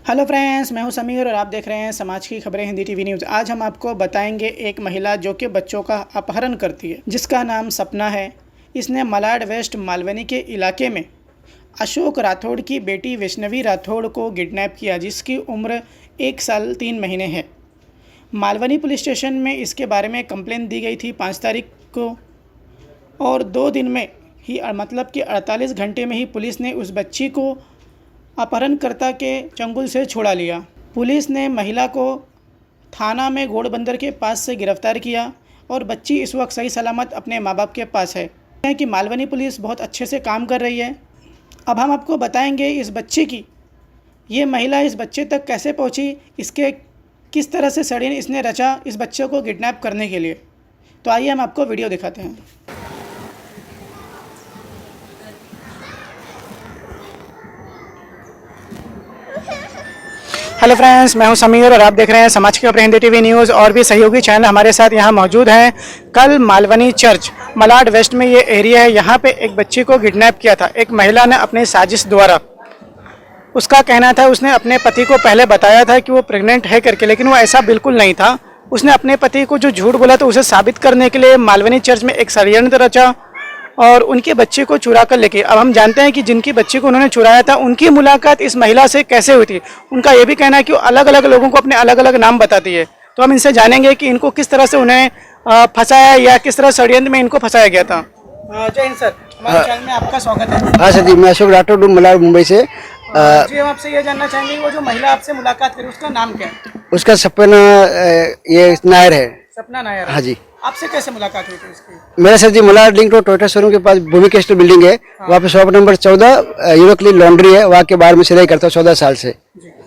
Hello friends, मैं हूं समीर और आप देख रहे हैं समाज की खबरें हिंदी टीवी न्यूज़। आज हम आपको बताएंगे एक महिला जो कि बच्चों का अपहरण करती है, जिसका नाम सपना है। इसने मलाड वेस्ट मालवनी के इलाके में अशोक राठौड़ की बेटी वैष्णवी राठौड़ को किडनैप किया, जिसकी उम्र 1 साल 3 महीने है। मालवनी पुलिस स्टेशन में इसके बारे में कंप्लेन दी गई थी 5 तारीख को, और 2 दिन में ही मतलब कि 48 घंटे में ही पुलिस ने उस बच्ची को अपहरणकर्ता के चंगुल से छुड़ा लिया। पुलिस ने महिला को थाना में घोड़बंदर के पास से गिरफ्तार किया और बच्ची इस वक्त सही सलामत अपने माँ बाप के पास है कि मालवनी पुलिस बहुत अच्छे से काम कर रही है। अब हम आपको बताएंगे इस बच्चे की, ये महिला इस बच्चे तक कैसे पहुंची, इसके किस तरह से षड्यंत्र इसने रचा इस बच्चे को किडनैप करने के लिए। तो आइए हम आपको वीडियो दिखाते हैं। हेलो फ्रेंड्स, मैं हूं समीर और आप देख रहे हैं समाज की खबरें हिंदी टीवी न्यूज़। और भी सहयोगी चैनल हमारे साथ यहां मौजूद हैं। कल मालवनी चर्च मलाड वेस्ट में ये एरिया है, यहां पे एक बच्ची को किडनैप किया था एक महिला ने अपने साजिश द्वारा। उसका कहना था उसने अपने पति को पहले बताया था कि वो प्रेग्नेंट है करके, लेकिन वो ऐसा बिल्कुल नहीं था। उसने अपने पति को जो झूठ बोला तो उसे साबित करने के लिए मालवनी चर्च में एक षड्यंत्र रचा और उनके बच्चे को चुरा कर लेके। अब हम जानते हैं कि जिनकी बच्ची को उन्होंने चुराया था उनकी मुलाकात इस महिला से कैसे हुई थी। उनका ये भी कहना है कि वो अलग अलग लोगों को अपने अलग अलग नाम बताती है। तो हम इनसे जानेंगे कि इनको किस तरह से उन्हें फंसाया या किस तरह षड्यंत्र में इनको फंसाया गया था। जय हिंद सर, हमारे चैनल में आपका स्वागत है। हाँ सर जी, मैं अशोक राठौड़ मलाड मुंबई से। जी, हम आपसे ये जानना चाहेंगे वो जो महिला आपसे मुलाकात करी उसका नाम क्या है? उसका सपना ये नायर है। सपना नायर। हाँ जी। आपसे कैसे मुलाकात हुई थी उसकी? मेरा sir ji Malad link road Toyota showroom के पास भूमि कैस्टल बिल्डिंग है। वहाँ पे शॉप नंबर 14 यूरोक्ली लॉन्ड्री है। वहाँ के बाहर में सिलाई करता हूँ 14 साल से।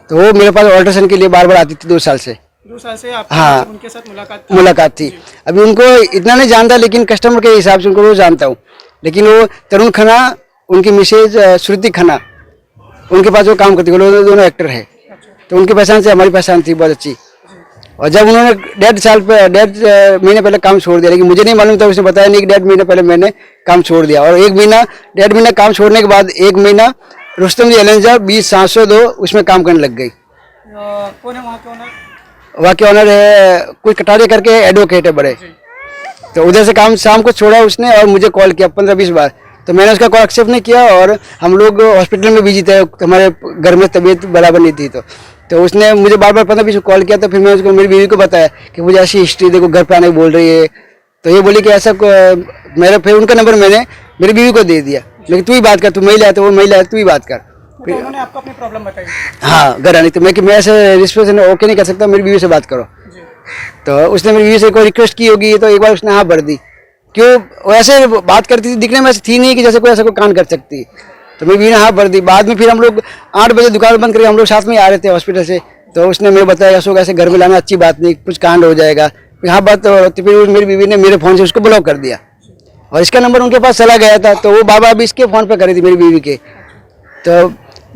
तो वो मेरे पास ऑल्ट्रेशन के लिए बार बार आती थी 2 साल से। 2 साल से आप हाँ, उनके साथ मुलाकात थी। अभी उनको इतना नहीं जानता, लेकिन कस्टमर के हिसाब से उनको रोज जानता हूँ। लेकिन वो तरुण खन्ना, उनकी मिसेज श्रुति खन्ना, उनके पास वो काम करती है। वो दोनों एक्टर है, तो उनकी पहचान से हमारी पहचान थी बहुत अच्छी। और जब उन्होंने 1.5 महीने पहले काम छोड़ दिया, लेकिन मुझे नहीं मालूम था, उसने बताया नहीं कि 1.5 महीने पहले मैंने काम छोड़ दिया। और 1.5 महीना काम छोड़ने के बाद 1 महीना रुस्तम जी एलेंजा 20/702 उसमें काम करने लग गई। कौन है वहाँ के ओनर? वहाँ के ऑनर है कोई कटारे करके एडवोकेट है बड़े। तो उधर से काम शाम को छोड़ा उसने और मुझे कॉल किया 15-20 बार। तो मैंने उसका कॉल एक्सेप्ट नहीं किया और हम लोग हॉस्पिटल में बिजी थे, हमारे घर में तबीयत बराबर नहीं थी। तो उसने मुझे बार बार 15-20 कॉल किया। तो फिर मैं उसको मेरी बीवी को बताया कि मुझे ऐसी हिस्ट्री देखो, घर पे आने को बोल रही है। तो ये बोली कि ऐसा मेरा, फिर उनका नंबर मैंने मेरी बीवी को दे दिया। लेकिन तू ही बात कर, तू महिला है तो वो महिला है, तू ही बात कर। तो उन्होंने आपको अपनी प्रॉब्लम बताई? हाँ, घर आनी। तो मैं ऐसे रिश्ते से ओके नहीं कर सकता, मेरी बीवी से बात करो। तो उसने मेरी बीवी से कोई रिक्वेस्ट की होगी, तो एक बार उसने हाँ भर दी। क्यों वैसे बात करती थी, दिखने में ऐसी थी नहीं कि जैसे कोई ऐसा कोई कांड कर सकती। तो मेरी बीवी ने हाँ भर दी। बाद में फिर हम लोग 8 बजे दुकान बंद करके हम लोग साथ में आ रहे थे हॉस्पिटल से। तो उसने मेरे बताया अशोक ऐसे घर में लाना अच्छी बात नहीं, कुछ कांड हो जाएगा। हाँ बात तो फिर मेरी बीवी ने मेरे फ़ोन से उसको ब्लॉक कर दिया और इसका नंबर उनके पास चला गया था। तो वो बाबा अभी इसके फ़ोन पर करी थी मेरी बीवी के। तो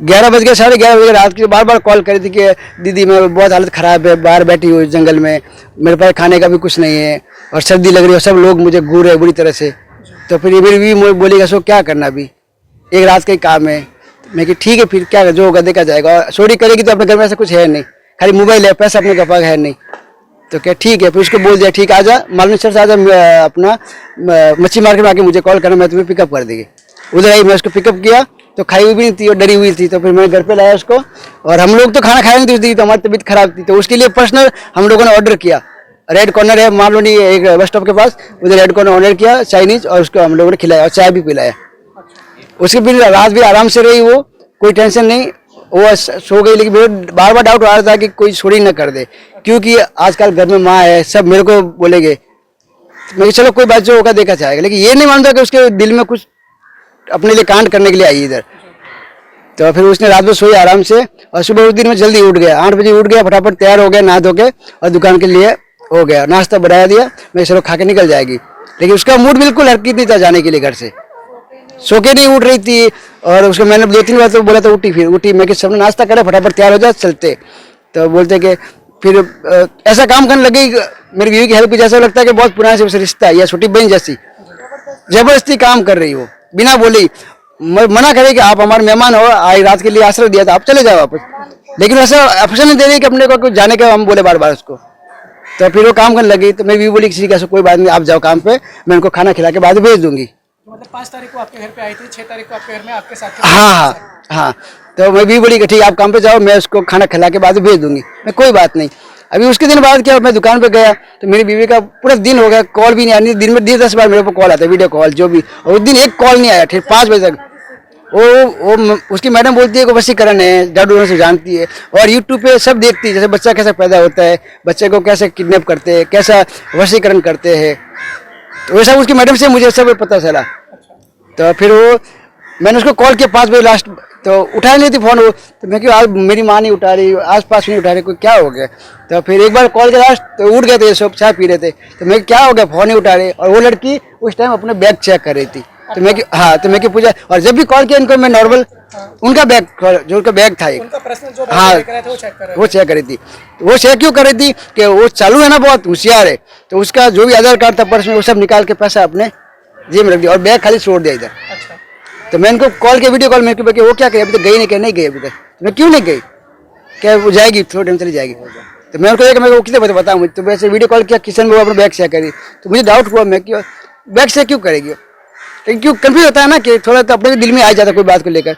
11 बज गए, 11:30 बजे रात की बार बार कॉल करी थी कि दीदी मैं बहुत हालत ख़राब है, बाहर बैठी हुई जंगल में, मेरे पास खाने का भी कुछ नहीं है और सर्दी लग रही है, सब लोग मुझे घूर रहे बुरी तरह से। तो फिर मेरी बीवी बोली अशोक क्या करना, अभी एक रात का ही काम है। मैं कि ठीक है, फिर क्या जो होगा देखा जाएगा। चोरी करेगी तो अपने घर में ऐसा कुछ है नहीं, खाली मोबाइल है, पैसा अपने पास है नहीं। तो क्या ठीक है, फिर उसको बोल दिया ठीक आजा मालूम सर से, आजा अपना मच्छी मार्केट में आके मुझे कॉल करना, मैं तुम्हें पिकअप कर देंगे। उधर आई, मैं उसको पिकअप किया तो खाई हुई भी नहीं थी और डरी हुई थी। तो फिर मैं घर पे लाया उसको और हम लोग तो खाना खाए नहीं थे उस दिन, तो हमारी तबीयत खराब थी। तो उसके लिए पर्सनल हम लोगों ने ऑर्डर किया। रेड कॉर्नर है मालवनी एक बस स्टॉप के पास, उधर रेड कॉर्नर ऑर्डर किया चाइनीज और उसको हम लोगों ने खिलाया और चाय भी पिलाया। उसके फिर रात भी आराम से रही, वो कोई टेंशन नहीं, वो सो गई। लेकिन मेरे बार बार डाउट आ रहा था कि कोई चोरी न कर दे, क्योंकि आजकल घर में माँ है, सब मेरे को बोलेंगे। मैं चलो कोई बात जो होगा देखा जाएगा, लेकिन ये नहीं मानता कि उसके दिल में कुछ अपने लिए कांड करने के लिए आई इधर। तो फिर उसने रात भर सोई आराम से और सुबह उस दिन में जल्दी उठ गया, 8 बजे उठ गया, फटाफट तैयार हो गया, नहा धो के और दुकान के लिए हो गया। नाश्ता बढ़ाया दिया, मैं चलो खा के निकल जाएगी। लेकिन उसका मूड बिल्कुल हरकत नहीं था जाने के लिए घर से, सो के नहीं उठ रही थी। और उसको मैंने 2-3 बार तो बोला था उठी, फिर उठी। मैं कि सबने नाश्ता करे, फटाफट तैयार हो जाए चलते। तो बोलते कि फिर ऐसा काम करने लगी मेरी बीवी की हेल्प, जैसा लगता है कि बहुत पुराने से रिश्ता है या छोटी बहन जैसी, जबरदस्ती काम कर रही हो बिना बोली। मना करे कि आप हमारे मेहमान हो, आज रात के लिए आश्रय दिया था, आप चले जाओ वापस। लेकिन वैसे ऑप्शन नहीं दे रही कि अपने को कुछ जाने का, हम बोले बार बार उसको। तो फिर वो काम करने लगी, तो मैं भी बोली किसी का कोई बात नहीं, आप जाओ काम पे, मैं उनको खाना खिला के बाद में भेज दूंगी। मतलब 5 तारीख को आपके घर पे आई थी, 6 तारीख को आपके घर में आपके साथ हाँ। तो मैं भी बोली कि ठीक आप काम पे जाओ, मैं उसको खाना खिला के बाद में भेज दूंगी, मैं कोई बात नहीं। अभी उसके दिन बाद क्या, मैं दुकान पे गया तो मेरी बीवी का पूरा दिन हो गया, कॉल भी नहीं आया, दिन में 10 बार मेरे को कॉल आता है, वीडियो कॉल जो भी, और उस दिन एक कॉल नहीं आया, ठीक 5 बजे तक। वो उसकी मैडम बोलती है कि वशीकरण है, जादू से जानती है, और यूट्यूब पे सब देखती है, जैसे बच्चा कैसे पैदा होता है, बच्चे को कैसे किडनैप करते हैं, कैसा वशीकरण करते हैं, तो वैसा उसकी मैडम से मुझे सब पता चला। तो फिर मैंने उसको कॉल किया 5 बजे लास्ट, तो उठा नहीं थी फोन वो, तो मैं क्यों आज मेरी माँ नहीं उठा रही, आस-पास नहीं उठा रही, कोई क्या हो गया। तो फिर एक बार कॉल किया लास्ट, तो उठ गए थे सब, चाय पी रहे थे, तो मैं क्या हो गया फोन नहीं उठा रहे, और वो लड़की उस टाइम अपने बैग चेक कर रही थी। तो मैं तो मैं पूछा, और जब भी कॉल किया इनको मैं नॉर्मल उनका बैग, जो उनका बैग था उनका पर्सनल जो हाँ वो चेक कर रही थी। वो चेक क्यों कर रही थी कि वो चालू है ना, बहुत होशियार है, तो उसका जो भी आधार कार्ड था पर्स में वो सब निकाल के पैसा अपने जेब में रख दिया और बैग खाली छोड़ दिया इधर। तो मैं इनको कॉल किया, वीडियो कॉल में, वो क्या कही, अभी तक गई नहीं, क्या नहीं गई अभी तक। मैं क्यों नहीं गई, क्या वो जाएगी, थोड़े टाइम चली जाएगी। तो मैं उनको मैं वो कितने बताऊँ मुझे, तो वैसे वीडियो कॉल किया, किचन में वो अपना बैग चेक करी, तो मुझे डाउट हुआ, मैं क्यों बैग चेक क्यों करेगी, क्यों कंफ्यूज होता है ना कि थोड़ा तो अपने भी दिल में आ जाता कोई बात को लेकर।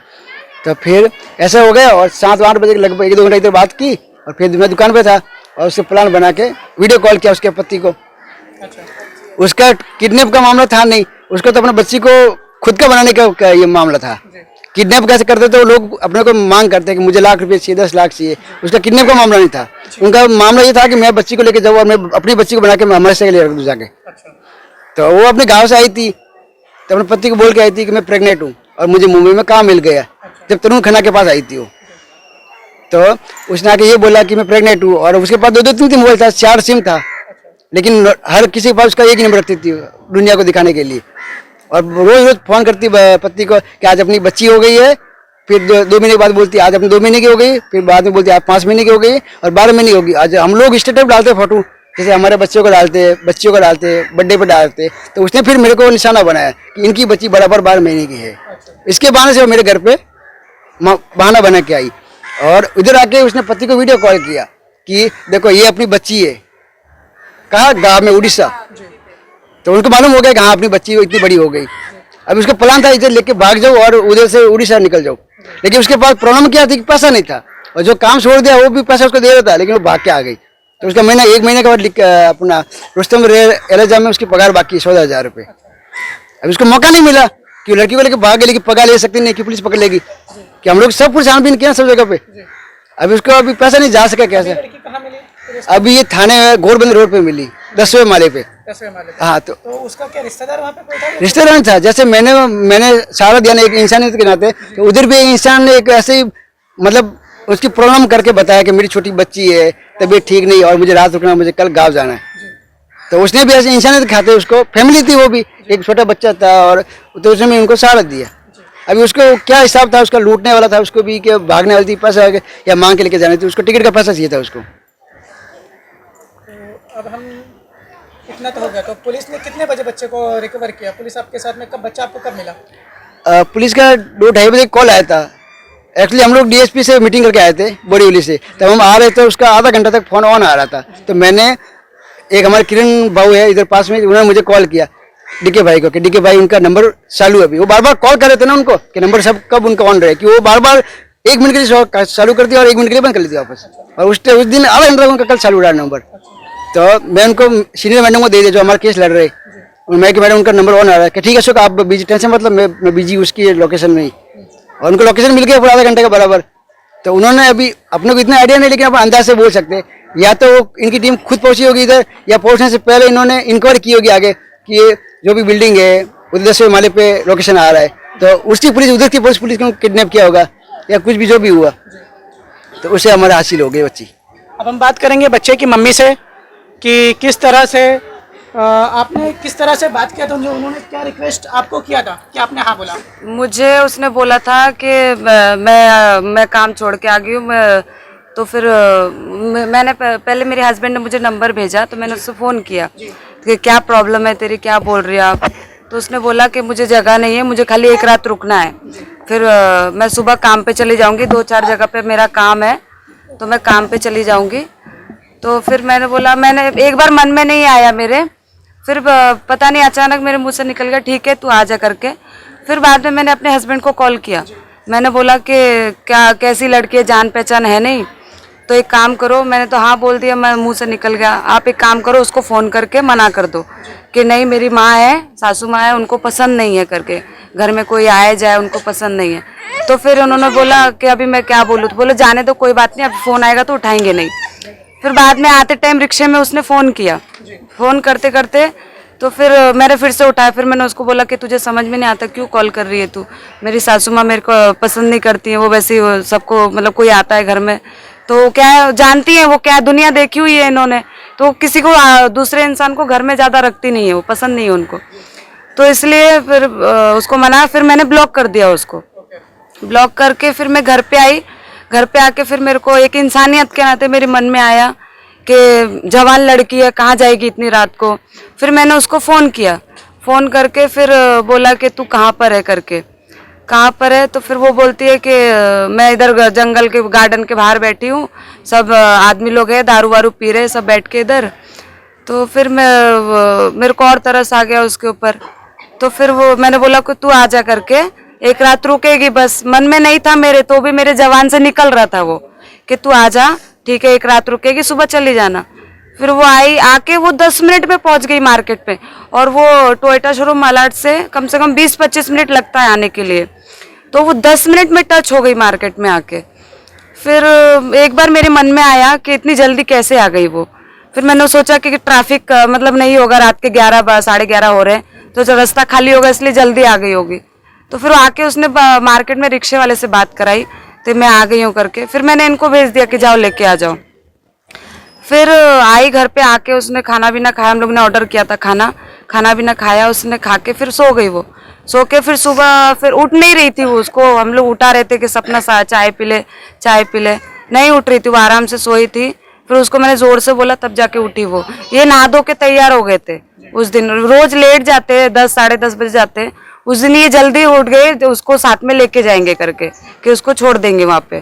तो फिर ऐसा हो गया, और 7-8 बजे लगभग 1-2 घंटे इधर बात की, और फिर मैं दुकान पे था, और उससे प्लान बना के वीडियो कॉल किया उसके पति को। उसका किडनैप का मामला था नहीं, उसको तो अपने बच्ची को खुद का बनाने का ये मामला था। किडनैप कैसे करते थे वो लोग, अपने को मांग करते हैं कि मुझे लाख रुपये चाहिए, 10 लाख चाहिए, उसका किडनैप का मामला नहीं था। उनका मामला ये था कि मैं बच्ची को लेकर जाऊँ और मैं अपनी बच्ची को बना के मैं हमारे से ले रख दूँ जाके। तो वो अपने गाँव से आई थी, तो अपने पति को बोल के आई थी कि मैं प्रेग्नेंट हूँ और मुझे मुंबई में काम मिल गया। जब तरुण खन्ना के पास आई थी वो, तो उसने आके ये बोला कि मैं प्रेग्नेंट हूँ, और उसके पास 2-3 मोबाइल था, 4 सिम था, लेकिन हर किसी के पास उसका एक ही नंबर रखती थी दुनिया को दिखाने के लिए। और रोज रोज फोन करती पति को कि आज अपनी बच्ची हो गई है, फिर 2 महीने के बाद बोलती आज अपनी 2 महीने की हो गई, फिर बाद में बोलती आज 5 महीने की हो गई, और 12 महीने की होगी। आज हम लोग स्टेटस डालते फोटो, जैसे हमारे बच्चों को डालते, बच्चियों को डालते, बर्थडे पर डालते, तो उसने फिर मेरे को निशाना बनाया कि इनकी बच्ची बराबर 12 महीने की है। इसके बहाने से वो मेरे घर पे बहाना बना के आई, और इधर आके उसने पति को वीडियो कॉल किया कि देखो ये अपनी बच्ची है, कहाँ गाँव में उड़ीसा। तो उनको मालूम हो गया कि हाँ अपनी बच्ची इतनी बड़ी हो गई। अब उसका प्लान था इधर लेके भाग जाओ और उधर से उड़ीसा निकल जाओ, लेकिन उसके पास प्रॉब्लम क्या थी कि पैसा नहीं था, और जो काम छोड़ दिया वो भी पैसा उसको दे रहा था, लेकिन वो भाग के आ गई। तो उसका 1 महीने के बाद अपना रुस्तम एलजा में उसकी पगार बाकी 14,000 रुपये। अब उसको मौका नहीं मिला कि लड़की को लेकर भाग गई, लेकिन पगार ले सकती नहीं कि पुलिस पकड़ लेगी, कि हम लोग सब कुछ छानबीन किया सब जगह पे। अभी उसको अभी पैसा नहीं जा सका कैसे। अभी ये थाने गोरबंद रोड पे मिली, 10वें माले पे। हाँ, तो उसका क्या रिश्तेदार वहाँ पे कोई था? रिश्तेदार था, जैसे मैंने सारा दिया एक इंसानियत के नाते, तो उधर भी इंसान ने एक ऐसे ही मतलब उसकी प्रॉब्लम करके बताया कि मेरी छोटी बच्ची है, तबीयत ठीक नहीं, और मुझे रात रुकना, मुझे कल गाँव जाना है। तो उसने भी ऐसे इंसानियत खाते, उसको फैमिली थी, वो भी एक छोटा बच्चा था, और तो उसने उनको सहारा दिया। अभी उसको क्या हिसाब था, उसका लूटने वाला था उसको भी, कि भागने वाली थी, पैसा या मांग के लेके जाने थी, उसको टिकट का पैसा चाहिए था उसको। तो अब हम इतना तो हो गया, तो पुलिस ने कितने बजे बच्चे को रिकवर किया? पुलिस आपके साथ में कब, बच्चा आपको कब मिला? पुलिस का 2-2:30 बजे कॉल आया था। एक्चुअली हम लोग डीएसपी से मीटिंग करके आए थे बोरीवली से, तब हम आ रहे थे, उसका आधा घंटा तक फोन ऑन आ रहा था। तो मैंने एक हमारे किरण बाबू है इधर पास में, उन्होंने मुझे कॉल किया डीके भाई को, कि डीके भाई उनका नंबर चालू है अभी। वो बार बार कॉल कर रहे थे ना उनको कि नंबर सब कब उनका ऑन रहे, कि वो बार बार 1 मिनट के लिए चालू कर दिया और 1 मिनट के लिए बंद कर लेती वापस, और उस दिन आधा घंटा उनका कल चालू रहा नंबर। तो मैं उनको सीनियर मैडम को दे दिया जो हमारे केस लड़ रहे, मैं कि मैडम उनका नंबर ऑन आ रहा है, कि ठीक है अशोक आप बिजी, टेंशन मतलब मैं बिजी उसकी लोकेशन में ही, और उनको लोकेशन मिल गया पूरा आधा घंटे का बराबर। तो उन्होंने अभी अपने को इतना आइडिया नहीं, लेकिन आप अंदाज से बोल सकते हैं, या तो इनकी टीम खुद पहुंची होगी इधर, या पहुंचने से पहले इन्होंने इंक्वायरी की होगी आगे कि ये जो भी बिल्डिंग है उधर 10वें माले पे लोकेशन आ रहा है, तो उसकी पुलिस, उधर की पुलिस को किडनैप किया होगा, या कुछ भी जो भी हुआ, तो उससे हमारा हासिल हो गई बच्ची। अब हम बात करेंगे बच्चे की मम्मी से कि किस तरह से आपने किस तरह से बात किया था, उन्होंने क्या रिक्वेस्ट आपको किया था कि आपने हाँ बोला? मुझे उसने बोला था कि मैं काम छोड़ के आ गई हूँ, तो फिर मैंने पहले मेरे हस्बैंड ने मुझे नंबर भेजा, तो मैंने उससे फ़ोन किया कि क्या प्रॉब्लम है तेरी, क्या बोल रही है आप। तो उसने बोला कि मुझे जगह नहीं है, मुझे खाली 1 रात रुकना है, फिर मैं सुबह काम पे चली जाऊँगी, 2-4 जगह पे मेरा काम है, तो मैं काम पे चली जाऊंगी। तो फिर मैंने बोला, मैंने एक बार मन में नहीं आया मेरे, फिर पता नहीं अचानक मेरे मुंह से निकल गया ठीक है तू आ जा करके। फिर बाद में मैंने अपने हस्बैंड को कॉल किया, मैंने बोला कि क्या कैसी लड़की है, जान पहचान है नहीं, तो एक काम करो, मैंने तो हाँ बोल दिया, मैं मुंह से निकल गया, आप एक काम करो उसको फ़ोन करके मना कर दो कि नहीं मेरी माँ है, सासू माँ है, उनको पसंद नहीं है करके, घर में कोई आए जाए उनको पसंद नहीं है। तो फिर उन्होंने बोला कि अभी मैं क्या बोलूँ, तो बोले जाने दो कोई बात नहीं, अब फ़ोन आएगा तो उठाएंगे नहीं। फिर बाद में आते टाइम रिक्शे में उसने फ़ोन किया, फ़ोन करते करते तो फिर मैंने फिर से उठाया। फिर मैंने उसको बोला कि तुझे समझ में नहीं आता क्यों कॉल कर रही है तू, मेरी सासू माँ मेरे को पसंद नहीं करती है, वो वैसे ही सबको मतलब कोई आता है घर में तो क्या है, जानती है वो क्या दुनिया देखी हुई है इन्होंने, तो किसी को दूसरे इंसान को घर में ज़्यादा रखती नहीं है, वो पसंद नहीं है उनको, तो इसलिए फिर उसको मना, फिर मैंने ब्लॉक कर दिया उसको। ब्लॉक करके फिर मैं घर पे आई, घर पे आके फिर मेरे को एक इंसानियत के नाते मेरे मन में आया कि जवान लड़की है कहाँ जाएगी इतनी रात को। फिर मैंने उसको फ़ोन किया, फ़ोन करके फिर बोला कि तू कहाँ पर है करके, कहाँ पर है, तो फिर वो बोलती है कि मैं इधर जंगल के गार्डन के बाहर बैठी हूँ, सब आदमी लोग हैं दारू वारू पी रहे सब बैठ के इधर। तो फिर मेरे को और तरस आ गया उसके ऊपर, तो फिर वो मैंने बोला कि तू आ जा करके, एक रात रुकेगी बस, मन में नहीं था मेरे, तो भी मेरे जवान से निकल रहा था वो कि तू आ जा ठीक है, एक रात रुकेगी सुबह चली जाना। फिर वो आई, आके वो 10 मिनट में पहुंच गई मार्केट पे, और वो टोयोटा शोरूम मालाड से कम 20-25 मिनट लगता है आने के लिए, तो वो 10 मिनट में टच हो गई मार्केट में आके। फिर एक बार मेरे मन में आया कि इतनी जल्दी कैसे आ गई वो। फिर मैंने सोचा कि ट्रैफिक मतलब नहीं होगा, रात के 11-11:30 हो रहे हैं तो रास्ता खाली होगा इसलिए जल्दी आ गई होगी। तो फिर आके उसने मार्केट में रिक्शे वाले से बात कराई तो मैं आ गई हूँ करके, फिर मैंने इनको भेज दिया कि जाओ लेके आ जाओ। फिर आई घर पे, आके उसने खाना भी ना खाया, हम लोग ने ऑर्डर किया था खाना भी ना खाया, उसने खा के फिर सो गई। वो सो के फिर सुबह फिर उठ नहीं रही थी वो, उसको हम लोग उठा रहे थे कि सपना चाय पी ले, नहीं उठ रही थी वो, आराम से सोई थी। फिर उसको मैंने जोर से बोला तब जाके उठी वो। ये नहा धो के तैयार हो गए थे उस दिन, रोज लेट जाते हैं 10-10:30 बजे जाते हैं, उस दिन ये जल्दी उठ गए तो उसको साथ में लेके जाएंगे करके कि उसको छोड़ देंगे वहाँ पे।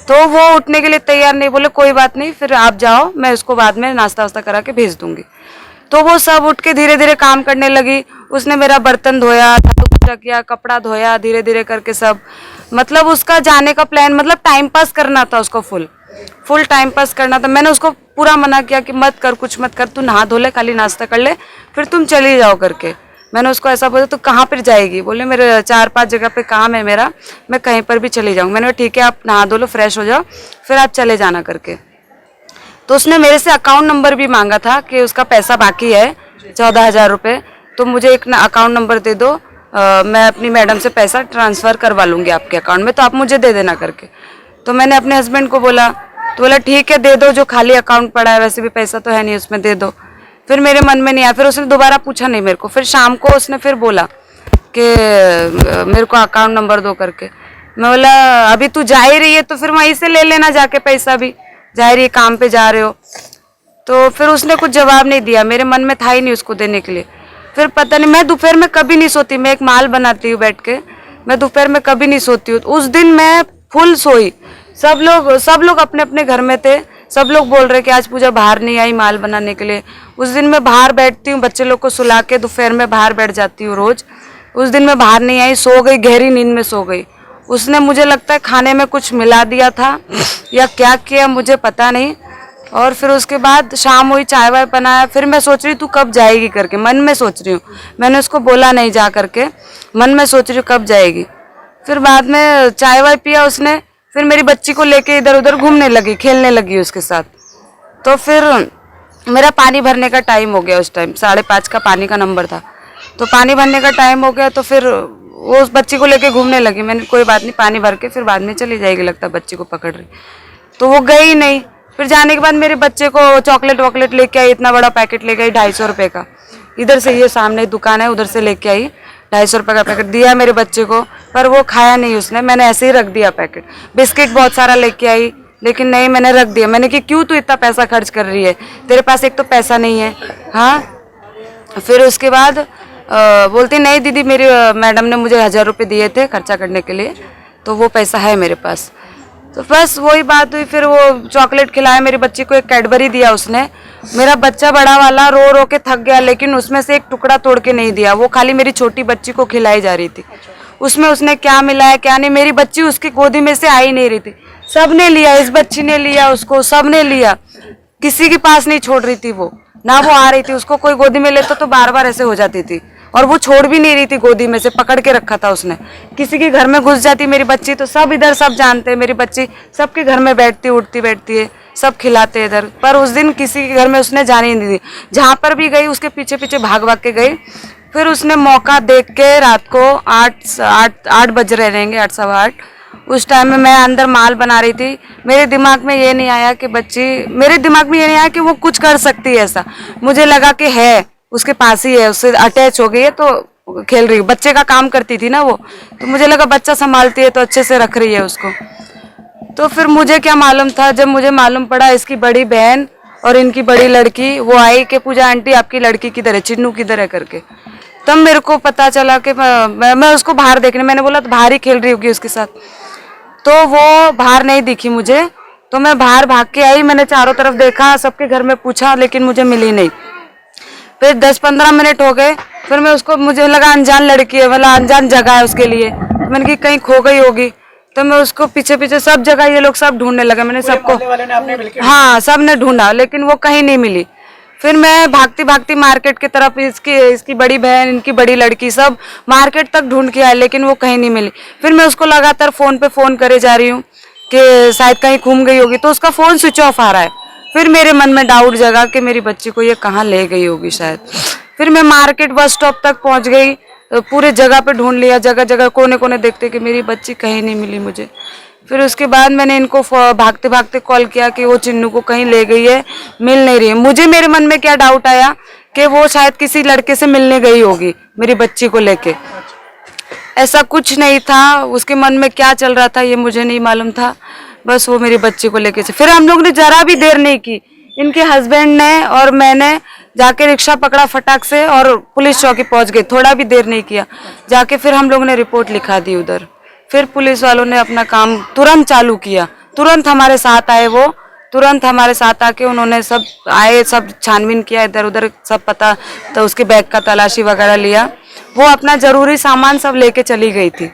तो वो उठने के लिए तैयार नहीं, बोले कोई बात नहीं फिर आप जाओ, मैं उसको बाद में नाश्ता वास्ता करा के भेज दूंगी। तो वो सब उठ के धीरे धीरे काम करने लगी। उसने मेरा बर्तन धोया, झाड़ू पोछा किया, कपड़ा धोया, धीरे धीरे करके सब, मतलब उसका जाने का प्लान, मतलब टाइम पास करना था उसको, फुल टाइम पास करना था। मैंने उसको पूरा मना किया कि मत कर, कुछ मत कर, तू नहा धो ले, खाली नाश्ता कर ले, फिर तुम चली जाओ करके। मैंने उसको ऐसा बोला तो कहाँ पर जाएगी, बोले मेरे 4-5 जगह पे काम है मेरा, मैं कहीं पर भी चली जाऊँ। मैंने कहा ठीक है आप नहा धो लो, फ्रेश हो जाओ, फिर आप चले जाना करके। तो उसने मेरे से अकाउंट नंबर भी मांगा था कि उसका पैसा बाकी है 14,000 रुपये, तो मुझे एक अकाउंट नंबर दे दो, मैं अपनी मैडम से पैसा ट्रांसफ़र करवा लूँगी आपके अकाउंट में, तो आप मुझे दे देना करके। तो मैंने अपने हस्बैंड को बोला, तो बोला ठीक है दे दो, जो खाली अकाउंट पड़ा है वैसे भी पैसा तो है नहीं उसमें, दे दो। फिर मेरे मन में नहीं आया, फिर उसने दोबारा पूछा नहीं मेरे को। फिर शाम को उसने फिर बोला कि मेरे को अकाउंट नंबर दो करके। मैं बोला अभी तू जा ही रही है तो फिर वहीं से ले लेना जाके, पैसा भी जा रही है, काम पे जा रहे हो। तो फिर उसने कुछ जवाब नहीं दिया, मेरे मन में था ही नहीं उसको देने के लिए। फिर पता नहीं, मैं दोपहर में कभी नहीं सोती, मैं एक माल बनाती हूँ बैठ के, मैं दोपहर में कभी नहीं सोती हूँ। उस दिन मैं फुल सोई, सब लोग अपने अपने घर में थे, सब लोग बोल रहे कि आज पूजा बाहर नहीं आई माल बनाने के लिए। उस दिन मैं बाहर बैठती हूँ, बच्चे लोग को सुला के दोपहर में बाहर बैठ जाती हूँ रोज। उस दिन मैं बाहर नहीं आई, सो गई, गहरी नींद में सो गई। उसने मुझे लगता है खाने में कुछ मिला दिया था या क्या किया मुझे पता नहीं। और फिर उसके बाद शाम हुई, चाय वाय बनाया, फिर मैं सोच रही तू कब जाएगी करके, मन में सोच रही हूँ, मैंने उसको बोला नहीं जा करके, मन में सोच रही हूँ कब जाएगी। फिर बाद में चाय वाय पिया उसने, फिर मेरी बच्ची को लेके इधर उधर घूमने लगी, खेलने लगी उसके साथ। तो फिर मेरा पानी भरने का टाइम हो गया, उस टाइम 5:30 का पानी का नंबर था, तो पानी भरने का टाइम हो गया। तो फिर वो उस बच्ची को लेके घूमने लगी, मैंने कोई बात नहीं पानी भर के फिर बाद में चली जाएगी, लगता है बच्ची को पकड़ रही, तो वो गई नहीं। फिर जाने के बाद मेरे बच्चे को चॉकलेट वॉकलेट लेके आई, इतना बड़ा पैकेट लेके आई 250 रुपये का, इधर से ये सामने दुकान है उधर से लेके आई, 250 रुपये का पैकेट दिया मेरे बच्चे को, पर वो खाया नहीं उसने, मैंने ऐसे ही रख दिया पैकेट। बिस्किट बहुत सारा लेके आई, लेकिन नहीं मैंने रख दिया। मैंने कि क्यों तू इतना पैसा खर्च कर रही है, तेरे पास एक तो पैसा नहीं है। हाँ, फिर उसके बाद बोलती नहीं दीदी, मेरी मैडम ने मुझे 1000 रुपये दिए थे खर्चा करने के लिए, तो वो पैसा है मेरे पास। तो बस वही बात हुई। फिर वो चॉकलेट खिलाया मेरी बच्ची को, एक कैडबरी दिया उसने। मेरा बच्चा बड़ा वाला रो रो के थक गया, लेकिन उसमें से एक टुकड़ा तोड़ के नहीं दिया, वो खाली मेरी छोटी बच्ची को खिलाई जा रही थी। उसमें उसने क्या मिलाया क्या नहीं, मेरी बच्ची उसकी गोदी में से आ ही नहीं रही थी। सबने लिया, इस बच्ची ने लिया उसको, सबने लिया, किसी के पास नहीं छोड़ रही थी वो, ना वो आ रही थी। उसको कोई गोदी में लेता तो बार बार ऐसे हो जाती थी, और वो छोड़ भी नहीं रही थी, गोदी में से पकड़ के रखा था उसने। किसी के घर में घुस जाती मेरी बच्ची तो सब इधर सब जानते हैं, मेरी बच्ची सबके घर में बैठती उठती बैठती है, सब खिलाते इधर। पर उस दिन किसी के घर में उसने जाने नहीं दी, जहाँ पर भी गई उसके पीछे पीछे भाग भाग के गई। फिर उसने मौका देख के रात को 8 बज रहे रहेंगे, 8 सवा 8, उस टाइम में मैं अंदर माल बना रही थी। मेरे दिमाग में ये नहीं आया कि मेरे दिमाग में ये नहीं आया कि वो कुछ कर सकती है ऐसा। मुझे लगा कि है उसके पास ही है, उससे अटैच हो गई है तो खेल रही है, बच्चे का काम करती थी ना वो, तो मुझे लगा बच्चा संभालती है तो अच्छे से रख रही है उसको। तो फिर मुझे क्या मालूम था, जब मुझे मालूम पड़ा इसकी बड़ी बहन और इनकी बड़ी लड़की वो आई कि पूजा आंटी आपकी लड़की किधर है, चिन्नू किधर है करके, तब मेरे को पता चला कि मैं उसको बाहर देखने, मैंने बोला तो बाहर ही खेल रही होगी उसके साथ, तो वो बाहर नहीं दिखी मुझे। तो मैं बाहर भाग के आई, मैंने चारों तरफ देखा, सबके घर में पूछा, लेकिन मुझे मिली नहीं। फिर 10-15 मिनट हो गए, फिर मैं उसको, मुझे लगा अनजान लड़की है, मतलब अनजान जगह है उसके लिए, तो मैंने कहा कहीं खो गई होगी। तो मैं उसको पीछे पीछे सब जगह ये लोग सब ढूंढने लगे, मैंने सबको, हाँ सब ने ढूंढा, लेकिन वो कहीं नहीं मिली। फिर मैं भागती भागती मार्केट की तरफ, इसकी बड़ी बहन, इनकी बड़ी लड़की, सब मार्केट तक ढूंढ के आए, लेकिन वो कहीं नहीं मिली। फिर मैं उसको लगातार फोन पे फोन करे जा रही हूँ कि शायद कहीं घूम गई होगी, तो उसका फोन स्विच ऑफ आ रहा है। फिर मेरे मन में डाउट जगा कि मेरी बच्ची को ये कहाँ ले गई होगी शायद। फिर मैं मार्केट बस स्टॉप तक पहुंच गई, तो पूरे जगह पे ढूंढ लिया, जगह जगह कोने कोने देखते कि मेरी बच्ची कहीं नहीं मिली मुझे। फिर उसके बाद मैंने इनको भागते भागते कॉल किया कि वो चिन्नू को कहीं ले गई है, मिल नहीं रही है। मुझे, मेरे मन में क्या डाउट आया कि वो शायद किसी लड़के से मिलने गई होगी मेरी बच्ची को लेके। ऐसा कुछ नहीं था, उसके मन में क्या चल रहा था ये मुझे नहीं मालूम था, बस वो मेरी बच्ची को लेके। फिर हम लोग ने जरा भी देर नहीं की, इनके हस्बैंड ने और मैंने जाके रिक्शा पकड़ा फटाक से और पुलिस चौकी पहुंच गए, थोड़ा भी देर नहीं किया। जाके फिर हम लोग ने रिपोर्ट लिखा दी उधर। फिर पुलिस वालों ने अपना काम तुरंत चालू किया, तुरंत हमारे साथ आए, वो तुरंत हमारे साथ आके उन्होंने सब आए, सब छानबीन किया इधर उधर, सब पता, तो उसके बैग का तलाशी वगैरह लिया। वो अपना जरूरी सामान सब लेके चली गई थी,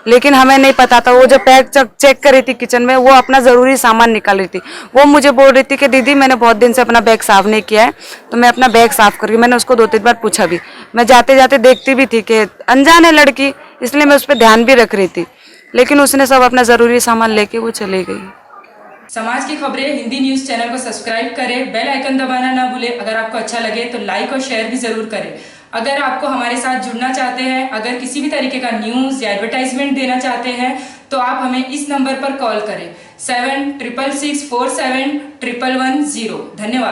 लेकिन हमें नहीं पता था। वो जो बैग चेक कर रही थी किचन में, वो अपना ज़रूरी सामान निकाल रही थी। वो मुझे बोल रही थी कि दीदी मैंने बहुत दिन से अपना बैग साफ़ नहीं किया है, तो मैं अपना बैग साफ़ कर रही हूँ। मैंने उसको 2-3 बार पूछा भी, मैं जाते जाते देखती भी थी कि अनजान है लड़की, इसलिए मैं उस पर ध्यान भी रख रही थी, लेकिन उसने सब अपना ज़रूरी सामान लेके वो चली गई। समाज की खबरें हिंदी न्यूज़ चैनल को सब्सक्राइब करें, बेल आइकन दबाना ना भूलें। अगर आपको अच्छा लगे तो लाइक और शेयर भी ज़रूर करें। अगर आपको हमारे साथ जुड़ना चाहते हैं, अगर किसी भी तरीके का न्यूज़ या एडवर्टाइजमेंट देना चाहते हैं, तो आप हमें इस नंबर पर कॉल करें 7666471110। धन्यवाद।